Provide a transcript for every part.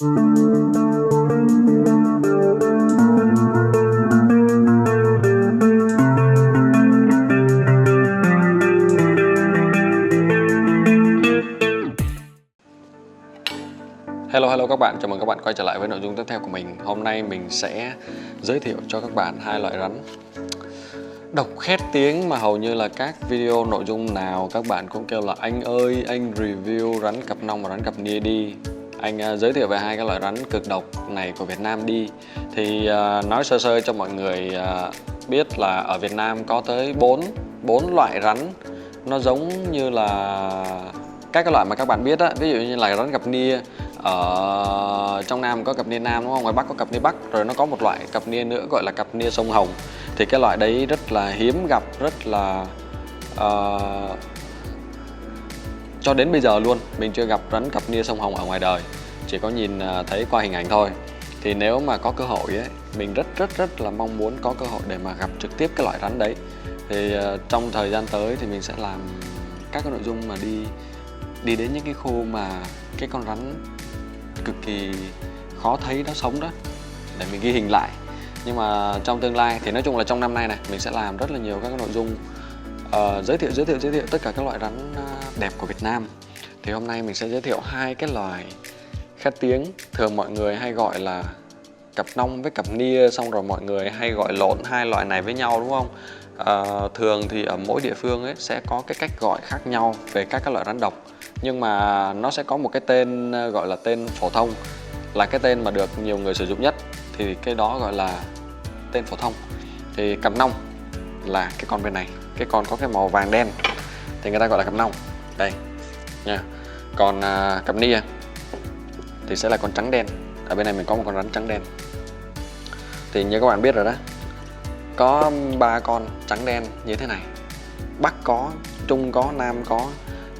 Hello các bạn, chào mừng các bạn quay trở lại với nội dung tiếp theo của mình. Hôm nay mình sẽ giới thiệu cho các bạn hai loại rắn độc khét tiếng mà hầu như là các video nội dung nào các bạn cũng kêu là anh ơi, anh review rắn cặp nong và rắn cặp nia đi. Anh giới thiệu về hai cái loại rắn cực độc này của Việt Nam đi. Thì nói sơ sơ cho mọi người biết là ở Việt Nam có tới 4 loại rắn. Nó giống như là các cái loại mà các bạn biết á, ví dụ như là rắn cặp nia. Ở trong Nam có cặp nia Nam đúng không? Ngoài Bắc có cặp nia Bắc. Rồi nó có một loại cặp nia nữa gọi là cặp nia sông Hồng. Thì cái loại đấy rất là hiếm gặp, rất là cho đến bây giờ luôn mình chưa gặp rắn cặp nia sông Hồng ở ngoài đời, chỉ có nhìn thấy qua hình ảnh thôi. Thì nếu mà có cơ hội ấy, mình rất là mong muốn có cơ hội để mà gặp trực tiếp cái loại rắn đấy. Thì trong thời gian tới thì mình sẽ làm các cái nội dung mà đi đến những cái khu mà cái con rắn cực kỳ khó thấy nó sống đó, để mình ghi hình lại. Nhưng mà trong tương lai thì nói chung là trong năm nay này mình sẽ làm rất là nhiều các cái nội dung giới thiệu tất cả các loại rắn đẹp của Việt Nam. Thì hôm nay mình sẽ giới thiệu hai cái loài khét tiếng, thường mọi người hay gọi là cặp nong với cặp nia, xong rồi mọi người hay gọi lộn hai loại này với nhau đúng không? Thường thì ở mỗi địa phương ấy sẽ có cái cách gọi khác nhau về các cái loại rắn độc, nhưng mà nó sẽ có một cái tên gọi là tên phổ thông, là cái tên mà được nhiều người sử dụng nhất, thì cái đó gọi là tên phổ thông. Thì cặp nong là cái con bên này, cái con có cái màu vàng đen thì người ta gọi là cặp nong đây nha. Còn cặp nia thì sẽ là con trắng đen. Ở bên này mình có một con rắn trắng đen. Thì như các bạn biết rồi đó, có 3 con trắng đen như thế này, Bắc có, Trung có, Nam có.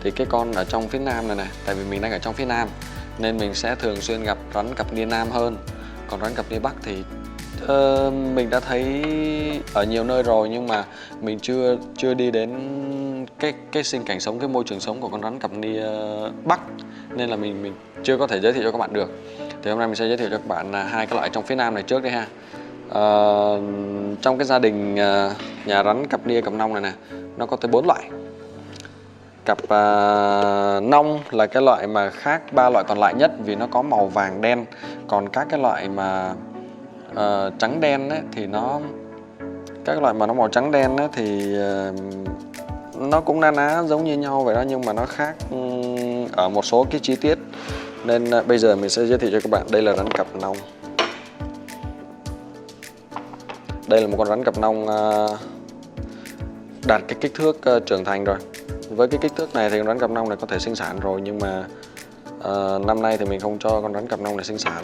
Thì cái con ở trong phía Nam này nè, tại vì mình đang ở trong phía Nam nên mình sẽ thường xuyên gặp rắn cặp nia Nam hơn. Còn rắn cặp nia Bắc thì mình đã thấy ở nhiều nơi rồi, nhưng mà mình chưa đi đến cái sinh cảnh sống, cái môi trường sống của con rắn cặp nia Bắc, nên là mình chưa có thể giới thiệu cho các bạn được. Thì hôm nay mình sẽ giới thiệu cho các bạn hai cái loại trong phía Nam này trước đây ha. Trong cái gia đình nhà rắn cặp nia cặp nong này nè, nó có tới 4 loại. Cặp nong là cái loại mà khác 3 loại còn lại nhất vì nó có màu vàng đen. Còn các cái loại mà trắng đen ấy, thì các loại mà nó màu trắng đen ấy, thì nó cũng na ná giống như nhau vậy đó, nhưng mà nó khác ở một số cái chi tiết. Nên bây giờ mình sẽ giới thiệu cho các bạn. Đây là rắn cặp nong. Đây là một con rắn cặp nong đạt cái kích thước trưởng thành rồi. Với cái kích thước này thì con rắn cặp nong này có thể sinh sản rồi, nhưng mà năm nay thì mình không cho con rắn cặp nong này sinh sản.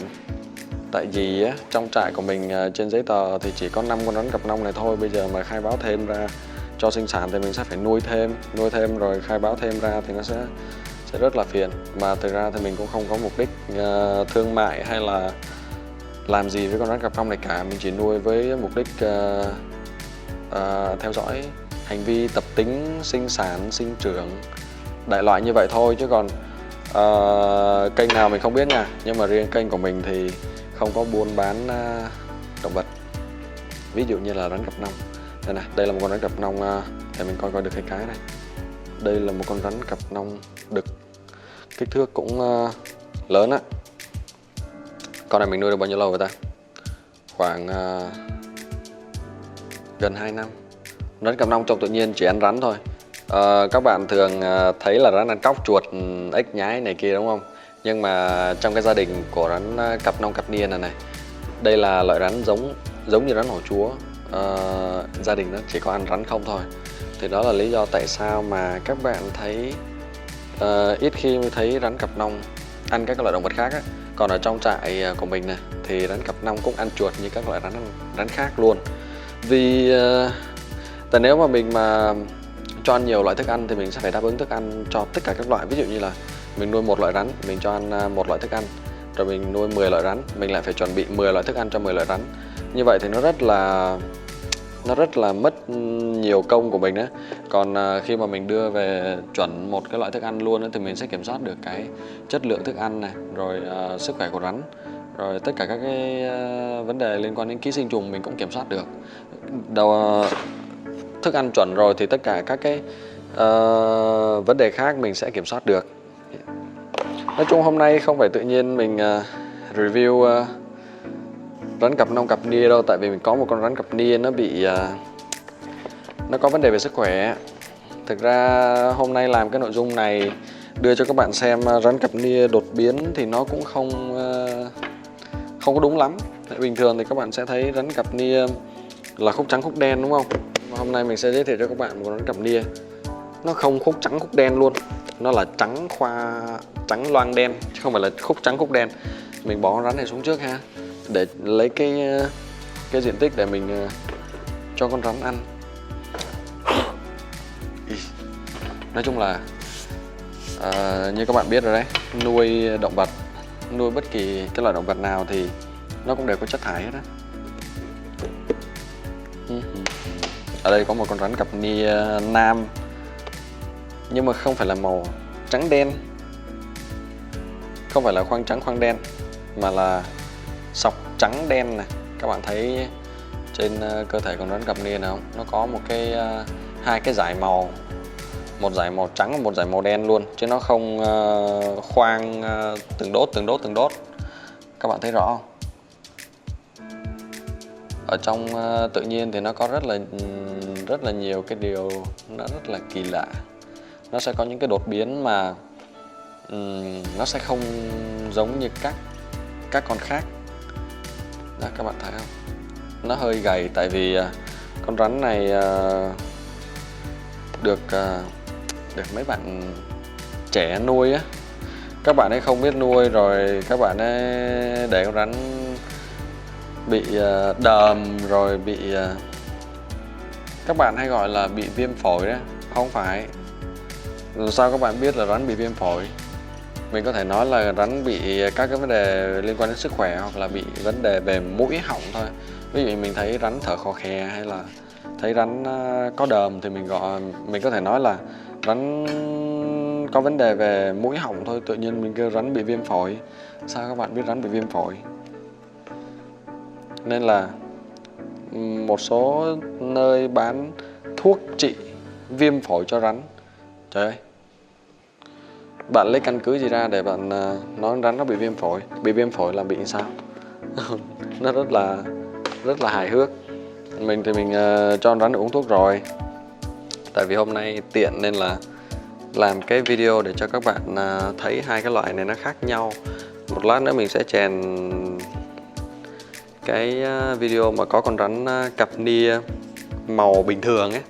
Tại vì trong trại của mình trên giấy tờ thì chỉ có 5 con rắn cặp nong này thôi. Bây giờ mà khai báo thêm ra cho sinh sản thì mình sẽ phải nuôi thêm rồi khai báo thêm ra thì nó sẽ rất là phiền. Mà thực ra thì mình cũng không có mục đích thương mại hay là làm gì với con rắn cặp nong này cả. Mình chỉ nuôi với mục đích theo dõi hành vi tập tính, sinh sản, sinh trưởng, đại loại như vậy thôi. Chứ còn kênh nào mình không biết nha. Nhưng mà riêng kênh của mình thì không có buôn bán động vật. Ví dụ như là rắn cặp nong. Đây nè, đây là một con rắn cặp nong, để mình coi được cái này. Đây là một con rắn cặp nong đực, kích thước cũng lớn á. Con này mình nuôi được bao nhiêu lâu rồi ta? Khoảng gần 2 năm. Rắn cặp nong trong tự nhiên chỉ ăn rắn thôi. Các bạn thường thấy là rắn ăn cóc, chuột, ếch nhái này kia đúng không? Nhưng mà trong cái gia đình của rắn cặp nong cặp nia này, đây là loại rắn giống như rắn hổ chúa. Gia đình nó chỉ có ăn rắn không thôi. Thì đó là lý do tại sao mà các bạn thấy ít khi mới thấy rắn cặp nong ăn các loại động vật khác á. Còn ở trong trại của mình này thì rắn cặp nong cũng ăn chuột như các loại rắn khác luôn. Vì tại nếu mà mình mà cho ăn nhiều loại thức ăn thì mình sẽ phải đáp ứng thức ăn cho tất cả các loại. Ví dụ như là mình nuôi một loại rắn, mình cho ăn một loại thức ăn. Rồi mình nuôi 10 loại rắn, mình lại phải chuẩn bị 10 loại thức ăn cho 10 loại rắn. Như vậy thì nó rất nó rất là mất nhiều công của mình á. Còn khi mà mình đưa về chuẩn một cái loại thức ăn luôn á, thì mình sẽ kiểm soát được cái chất lượng thức ăn này, rồi sức khỏe của rắn, rồi tất cả các cái vấn đề liên quan đến ký sinh trùng mình cũng kiểm soát được. Thức ăn chuẩn rồi thì tất cả các cái vấn đề khác mình sẽ kiểm soát được. Nói chung hôm nay không phải tự nhiên mình review rắn cặp nông cặp nia đâu, tại vì mình có một con rắn cặp nia nó bị nó có vấn đề về sức khỏe. Thực ra hôm nay làm cái nội dung này đưa cho các bạn xem rắn cặp nia đột biến thì nó cũng không có đúng lắm. Tại bình thường thì các bạn sẽ thấy rắn cặp nia là khúc trắng khúc đen đúng không? Hôm nay mình sẽ giới thiệu cho các bạn một con rắn cặp nia nó không khúc trắng khúc đen luôn, nó là trắng loang đen chứ không phải là khúc trắng khúc đen. Mình bỏ con rắn này xuống trước ha, để lấy cái diện tích để mình cho con rắn ăn. Nói chung là như các bạn biết rồi đấy, nuôi động vật, nuôi bất kỳ cái loại động vật nào thì nó cũng đều có chất thải hết á. Ở đây có một con rắn cặp nia nam, nhưng mà không phải là màu trắng đen, không phải là khoang trắng khoang đen, mà là sọc trắng đen này. Các bạn thấy trên cơ thể con rắn cặp nia nào không? Nó có một cái hai cái dải màu, một dải màu trắng và một dải màu đen luôn, chứ nó không khoang từng đốt. Các bạn thấy rõ không? Ở trong tự nhiên thì nó có rất là nhiều cái điều nó rất là kỳ lạ. Nó sẽ có những cái đột biến mà nó sẽ không giống như các con khác. Đó, các bạn thấy không? Nó hơi gầy tại vì con rắn này được mấy bạn trẻ nuôi á. Các bạn ấy không biết nuôi rồi các bạn ấy để con rắn bị đờm, rồi bị các bạn hay gọi là bị viêm phổi đó. Không phải. Làm sao các bạn biết là rắn bị viêm phổi? Mình có thể nói là rắn bị các cái vấn đề liên quan đến sức khỏe, hoặc là bị vấn đề về mũi họng thôi. Ví dụ mình thấy rắn thở khò khè, hay là thấy rắn có đờm thì mình có thể nói là rắn có vấn đề về mũi họng thôi. Tự nhiên mình kêu rắn bị viêm phổi. Sao các bạn biết rắn bị viêm phổi? Nên là một số nơi bán thuốc trị viêm phổi cho rắn. Trời ơi, bạn lấy căn cứ gì ra để bạn nói rắn nó bị viêm phổi? Bị viêm phổi là bị sao? Nó rất là hài hước. Mình thì mình cho rắn uống thuốc rồi. Tại vì hôm nay tiện nên là làm cái video để cho các bạn thấy hai cái loại này nó khác nhau. Một lát nữa mình sẽ chèn cái video mà có con rắn cặp nia màu bình thường ấy,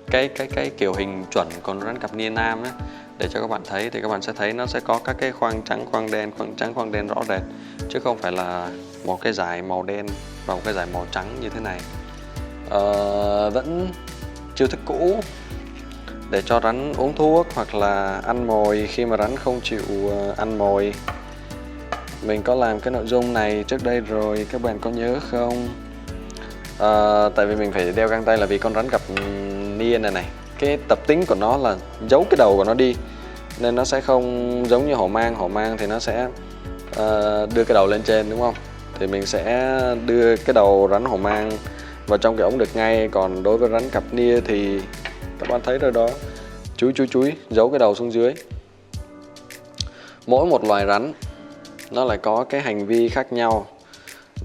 cái kiểu hình chuẩn con rắn cặp nia nam ấy, để cho các bạn thấy. Thì các bạn sẽ thấy nó sẽ có các cái khoang trắng khoang đen rõ rệt, chứ không phải là một cái dải màu đen và một cái dải màu trắng như thế này. Vẫn chiêu thức cũ để cho rắn uống thuốc hoặc là ăn mồi khi mà rắn không chịu ăn mồi. Mình có làm cái nội dung này trước đây rồi, các bạn có nhớ không? Tại vì mình phải đeo găng tay là vì con rắn cặp nia này cái tập tính của nó là giấu cái đầu của nó đi, nên nó sẽ không giống như hổ mang. Hổ mang thì nó sẽ đưa cái đầu lên trên đúng không? Thì mình sẽ đưa cái đầu rắn hổ mang vào trong cái ống được ngay. Còn đối với rắn cặp nia thì các bạn thấy rồi đó, chúi giấu cái đầu xuống dưới. Mỗi một loài rắn nó lại có cái hành vi khác nhau,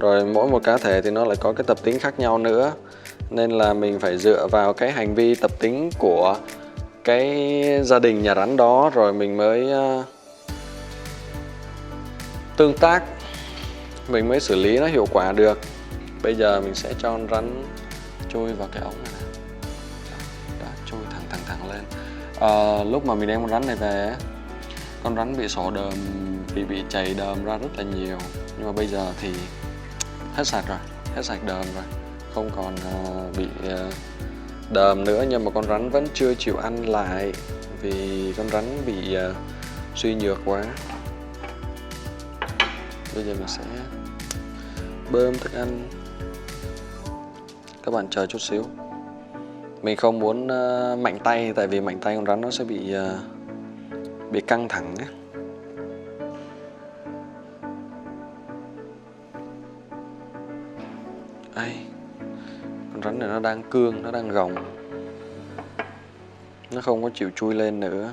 rồi mỗi một cá thể thì nó lại có cái tập tính khác nhau nữa. Nên là mình phải dựa vào cái hành vi tập tính của cái gia đình nhà rắn đó, rồi mình mới tương tác, mình mới xử lý nó hiệu quả được. Bây giờ mình sẽ cho con rắn chui vào cái ống này. Đó, chui thẳng lên. Lúc mà mình đem con rắn này về, con rắn bị sổ đờm, bị chảy đờm ra rất là nhiều. Nhưng mà bây giờ thì hết sạch đờm rồi, không còn bị đờm nữa. Nhưng mà con rắn vẫn chưa chịu ăn lại vì con rắn bị suy nhược quá. Bây giờ mình sẽ bơm thức ăn Các bạn chờ chút xíu. Mình không muốn mạnh tay, tại vì mạnh tay con rắn nó sẽ bị căng thẳng ấy. Ai, con rắn này nó đang cương, nó đang gồng, nó không có chịu chui lên nữa.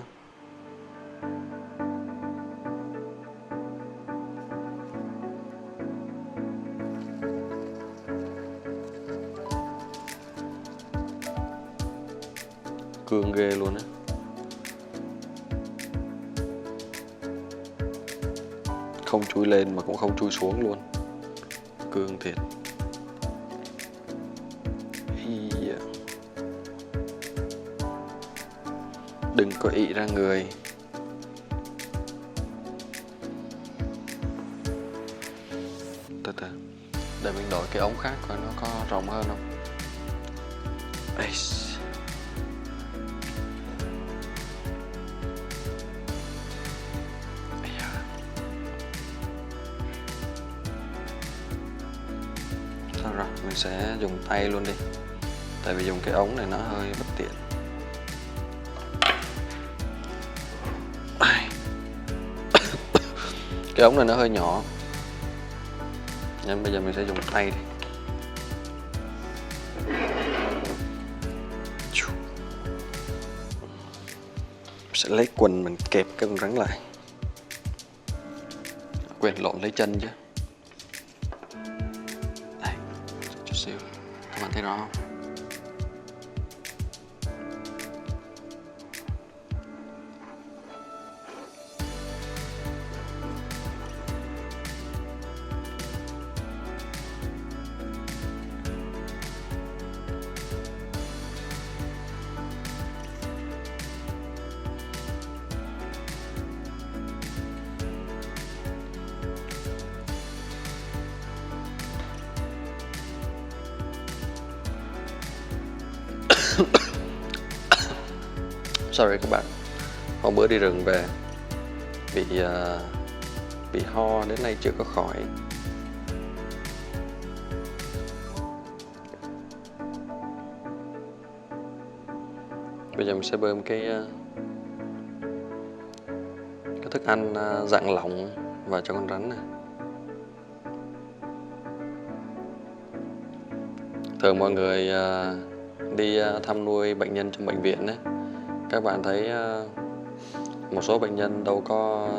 Cương ghê luôn á. Không chui lên mà cũng không chui xuống luôn. Cương thiệt. Đừng có ị ra người. Từ từ, để mình đổi cái ống khác coi nó có rộng hơn không. Ây. Thôi rồi, mình sẽ dùng tay luôn đi. Tại vì dùng cái ống này nó hơi bất tiện. Cái ống này nó hơi nhỏ, nên bây giờ mình sẽ dùng tay đi. Sẽ lấy quần mình kẹp cái con rắn lại. Quên lộn lấy chân chứ. Đây, chút xíu. Các bạn thấy rõ không? Sorry các bạn, hôm bữa đi rừng về bị ho đến nay chưa có khỏi. Bây giờ mình sẽ bơm cái thức ăn dạng lỏng vào cho con rắn này. Thường mọi người đi thăm nuôi bệnh nhân trong bệnh viện ấy, các bạn thấy một số bệnh nhân đâu có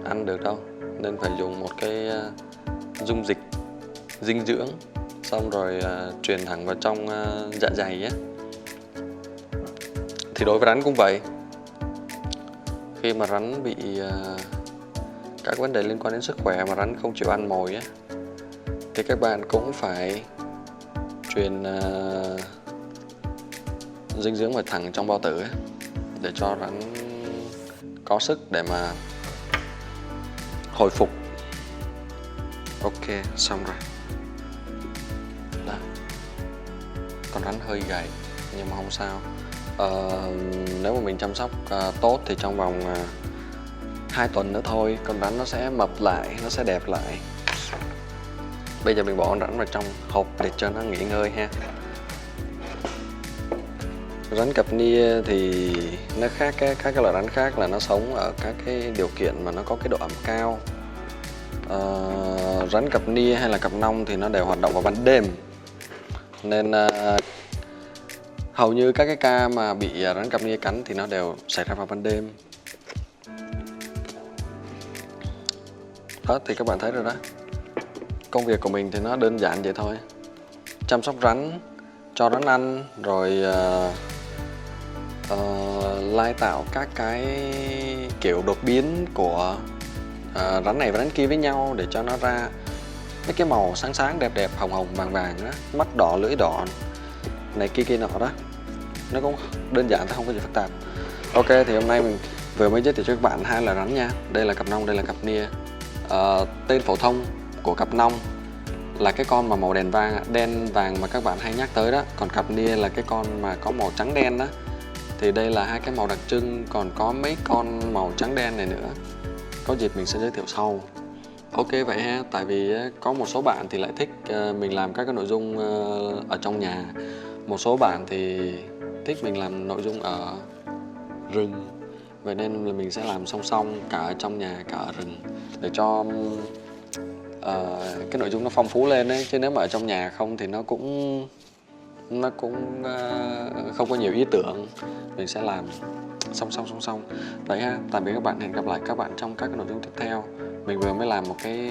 ăn được đâu, nên phải dùng một cái dung dịch dinh dưỡng xong rồi truyền thẳng vào trong dạ dày ấy. Thì đối với rắn cũng vậy. Khi mà rắn bị các vấn đề liên quan đến sức khỏe mà rắn không chịu ăn mồi ấy, thì các bạn cũng phải truyền dinh dưỡng vào thẳng trong bao tử ấy, để cho rắn có sức để mà hồi phục. Ok, xong rồi. Đó. Con rắn hơi gầy nhưng mà không sao. Nếu mà mình chăm sóc tốt thì trong vòng 2 tuần nữa thôi, con rắn nó sẽ mập lại, nó sẽ đẹp lại. Bây giờ mình bỏ con rắn vào trong hộp để cho nó nghỉ ngơi ha. Rắn cặp nia thì nó khác các cái loại rắn khác là nó sống ở các cái điều kiện mà nó có cái độ ẩm cao. Rắn cặp nia hay là cặp nong thì nó đều hoạt động vào ban đêm, nên hầu như các cái ca mà bị rắn cặp nia cắn thì nó đều xảy ra vào ban đêm. Đó thì các bạn thấy rồi đó. Công việc của mình thì nó đơn giản vậy thôi. Chăm sóc rắn, cho rắn ăn, rồi lai tạo các cái kiểu đột biến của rắn này và rắn kia với nhau để cho nó ra mấy cái màu sáng sáng đẹp đẹp, hồng hồng vàng vàng đó, mắt đỏ lưỡi đỏ này kia nọ đó. Nó cũng đơn giản thôi, không có gì phức tạp. Ok, thì hôm nay mình vừa mới giới thiệu cho các bạn 2 loại rắn nha. Đây là cặp nong, đây là cặp nia. Tên phổ thông của cặp nong là cái con mà màu đen vàng mà các bạn hay nhắc tới đó. Còn cặp nia là cái con mà có màu trắng đen đó. Thì đây là 2 cái màu đặc trưng, còn có mấy con màu trắng đen này nữa. Có dịp mình sẽ giới thiệu sau. Ok vậy ha, tại vì có một số bạn thì lại thích mình làm các cái nội dung ở trong nhà. Một số bạn thì thích mình làm nội dung ở rừng. Vậy nên là mình sẽ làm song song cả ở trong nhà cả ở rừng để cho cái nội dung nó phong phú lên ấy. Chứ nếu mà ở trong nhà không thì nó cũng không có nhiều ý tưởng. Mình sẽ làm song song. Đấy ha, tạm biệt các bạn, hẹn gặp lại các bạn trong các cái nội dung tiếp theo. Mình vừa mới làm một cái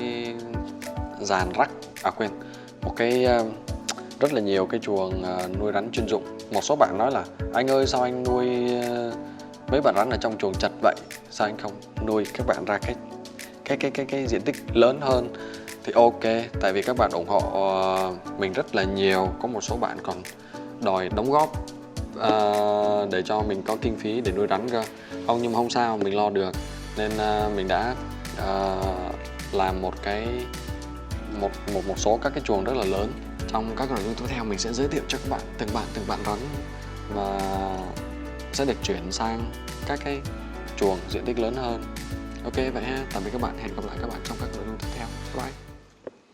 dàn rắc, một cái rất là nhiều cái chuồng nuôi rắn chuyên dụng. Một số bạn nói là anh ơi sao anh nuôi mấy bạn rắn ở trong chuồng chật vậy, sao anh không nuôi các bạn ra cái diện tích lớn hơn. Thì ok, tại vì các bạn ủng hộ mình rất là nhiều. Có một số bạn còn đòi đóng góp để cho mình có kinh phí để nuôi rắn cơ. Không, nhưng mà không sao, mình lo được. Nên mình đã làm một số các cái chuồng rất là lớn. Trong các nội dung tiếp theo mình sẽ giới thiệu cho các bạn từng bạn rắn và sẽ được chuyển sang các cái chuồng diện tích lớn hơn. Ok vậy ha, tạm biệt các bạn, hẹn gặp lại các bạn